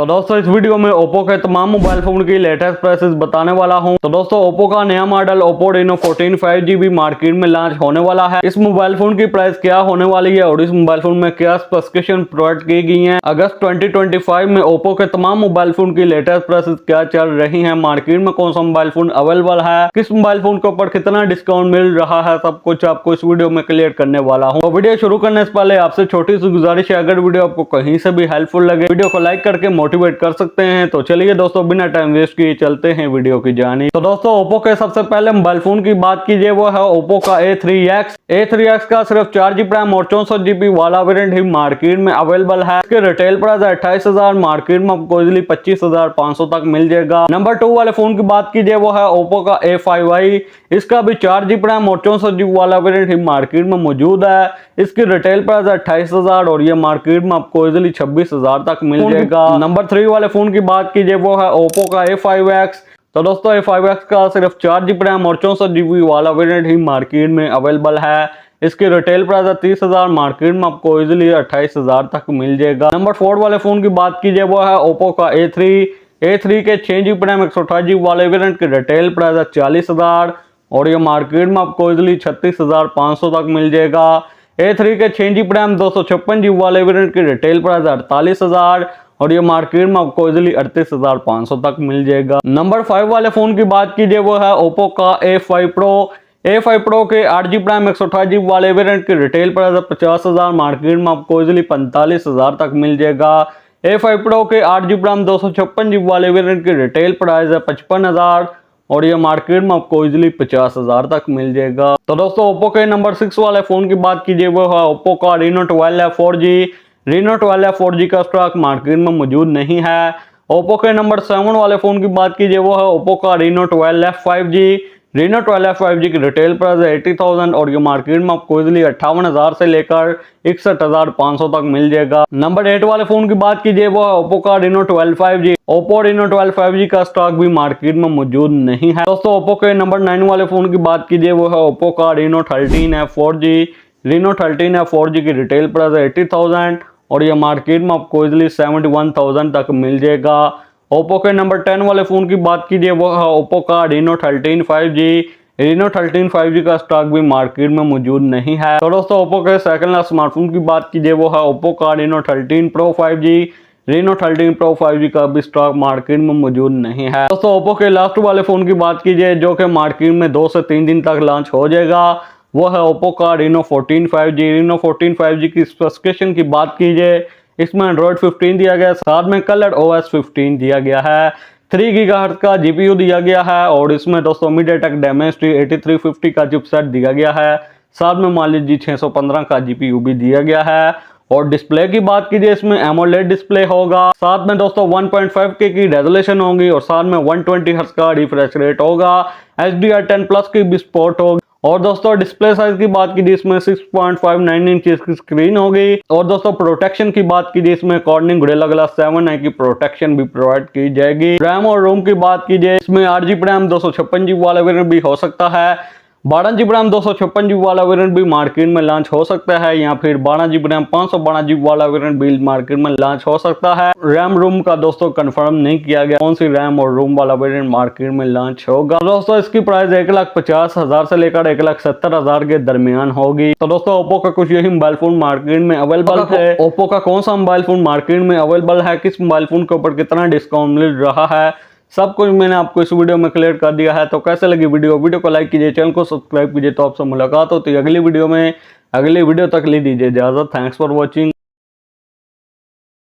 तो दोस्तों इस वीडियो में ओप्पो के तमाम मोबाइल फोन की लेटेस्ट प्राइसेस बताने वाला हूं। तो दोस्तों ओप्पो का नया model Oppo Reno 14 5G market में लॉन्च होने वाला है। इस मोबाइल फोन की प्राइस क्या होने वाली है और इस मोबाइल फोन में क्या स्पेसिफिकेशन प्रोवाइड की गई है। अगस्त 2025 में ओप्पो के तमाम मोबाइल फोन की लेटेस्ट प्राइसेस क्या चल रही है, मार्केट में कौन सा मोबाइल फोन अवेलेबल है, किस मोबाइल फोन के ऊपर कितना डिस्काउंट मिल रहा है, सब कुछ आपको इस वीडियो में क्लियर करने वाला हूँ। तो वीडियो शुरू करने से पहले आपसे छोटी सी गुजारिश है, अगर वीडियो आपको कहीं से भी हेल्पफुल लगे वीडियो को लाइक करके मोटिवेट कर सकते हैं। तो चलिए दोस्तों बिना टाइम वेस्ट किए चलते हैं वीडियो की जानी। तो दोस्तों ओप्पो के सबसे पहले मोबाइल फोन की बात कीजिए वो है ओप्पो का A3X का सिर्फ 4GB रैम और 64GB वाला वेरिएंट ही मार्केट में अवेलेबल है। इसके रिटेल प्राइस 28,000, मार्केट में आपको इजिली 25,500 तक मिल जाएगा। नंबर 2 वाले फोन की बात कीजिए वो है ओप्पो का A5i। इसका भी 4GB रैम और 64GB वाला वेरिएंट ही मार्केट में मौजूद है। इसकी रिटेल प्राइस 28,000 और ये मार्केट में आपको इजिली 26,000 तक मिल जाएगा। नंबर 3 वाले फोन की बात कीजिए वो है ओप्पो का A5X। तो दोस्तों A5X का सिर्फ 4GB रैम और 64GB वाला वेरिएंट ही मार्केट में अवेलेबल है। इसकी रिटेल प्राइस 30,000, मार्केट में आपको इजिली 28,000 तक मिल जाएगा। नंबर 4 वाले फोन की बात कीजिए वो है ओप्पो का A3 के 6GB रैम 128GB वाले वेरिएंट की रिटेल प्राइस 40,000 और ये मार्केट में आपको इजिली 36,500 तक मिल जाएगा। A3 के 6GB रैम 256GB वाले वेरिएंट की रिटेल प्राइस 48,000 और ये मार्केट में आपको इजिली 38,500 तक मिल जाएगा। नंबर 5 वाले फोन की बात कीजिए वो है ओप्पो का A5 Pro के 8GB रैम 128GB वाले वेरिएंट की रिटेल प्राइस 50,000, मार्केट में आपको इजिली 45,000 तक मिल जाएगा। A5 Pro के 8GB रैम 256GB वाले वेरिएंट की रिटेल प्राइस 55,000 और ये मार्केट में आपको इजिली 50,000 तक मिल जाएगा। तो दोस्तों ओप्पो के नंबर 6 वाले फोन की बात कीजिए वो है ओप्पो का Reno 12F 4G का स्टॉक मार्केट में मौजूद नहीं है। ओप्पो के नंबर 7 वाले फोन की बात कीजिए वो है ओप्पो का Reno 12F 5G की रिटेल प्राइस 80,000 और ये मार्केट में आपको इजिली 58,000 से लेकर 61,500 तक मिल जाएगा। नंबर 8 वाले फोन की बात कीजिए वो है ओप्पो का Reno 12 5G का स्टॉक भी मार्केट में मौजूद नहीं है। दोस्तों ओप्पो के नंबर 9 वाले फोन की बात कीजिए वो है ओप्पो का Reno 13F 4G की रिटेल प्राइस 80,000 और ये मार्केट में आपको इजिली 71,000 तक मिल जाएगा। ओप्पो के नंबर 10 वाले फोन की बात कीजिए वो है ओप्पो का Reno 13 5G का स्टॉक भी मार्केट में मौजूद नहीं है। तो दोस्तों ओप्पो के सेकंड स्मार्टफोन की बात कीजिए वो है ओप्पो का Reno 13 Pro 5G का भी स्टॉक मार्केट में मौजूद नहीं है। दोस्तों ओप्पो के लास्ट वाले फोन की बात कीजिए जो कि मार्केट में 2 से 3 दिन तक लॉन्च हो जाएगा वो है ओप्पो का Reno 14 5G की स्पेसिफिकेशन की बात कीजिए इसमें Android 15 दिया गया है, साथ में कलर OS 15 दिया गया है, 3 GHz का GPU दिया गया है और इसमें दोस्तों MediaTek Dimensity 8350 का चिपसेट दिया गया है, साथ में मान लीजिए 615 का GPU भी दिया गया है। और डिस्प्ले की बात कीजिए इसमें AMOLED डिस्प्ले होगा, साथ में दोस्तों 1.5K की रेजोल्यूशन होगी और साथ में 120 हर्ट्ज का रिफ्रेश रेट होगा, HDR10+ की भी सपोर्ट होगी। और दोस्तों डिस्प्ले साइज की बात कीजिए इसमें 6.59 इंच की स्क्रीन होगी। और दोस्तों प्रोटेक्शन की बात कीजिए इसमें Corning Gorilla Glass 7 की प्रोटेक्शन भी प्रोवाइड की जाएगी। रैम और रोम की बात कीजिए इसमें 8GB रैम 256GB वाला वेरिएंट भी हो सकता है, 12GB रैम 256GB वाला वेरिएंट भी मार्केट में लॉन्च हो सकता है, या फिर 12GB रैम 512GB वाला वेरिएंट भी मार्केट में लॉन्च हो सकता है। रैम रोम का दोस्तों कंफर्म नहीं किया गया कौन सी रैम और रोम वाला वेरिएंट मार्केट में लॉन्च होगा। दोस्तों इसकी प्राइस 1,50,000 से लेकर 1,70,000 के दरमियान होगी। तो दोस्तों ओप्पो का कुछ यही मोबाइल फोन मार्केट में अवेलेबल है। ओप्पो का कौन सा मोबाइल फोन मार्केट में अवेलेबल है, किस मोबाइल फोन के ऊपर कितना डिस्काउंट मिल रहा है, सब कुछ मैंने आपको इस वीडियो में क्लियर कर दिया है। तो कैसे लगी वीडियो को लाइक कीजिए, चैनल को सब्सक्राइब कीजिए। तो आपसे मुलाकात होती है अगली वीडियो में। अगली वीडियो तक ले दीजिए इजाजत। Thanks for watching.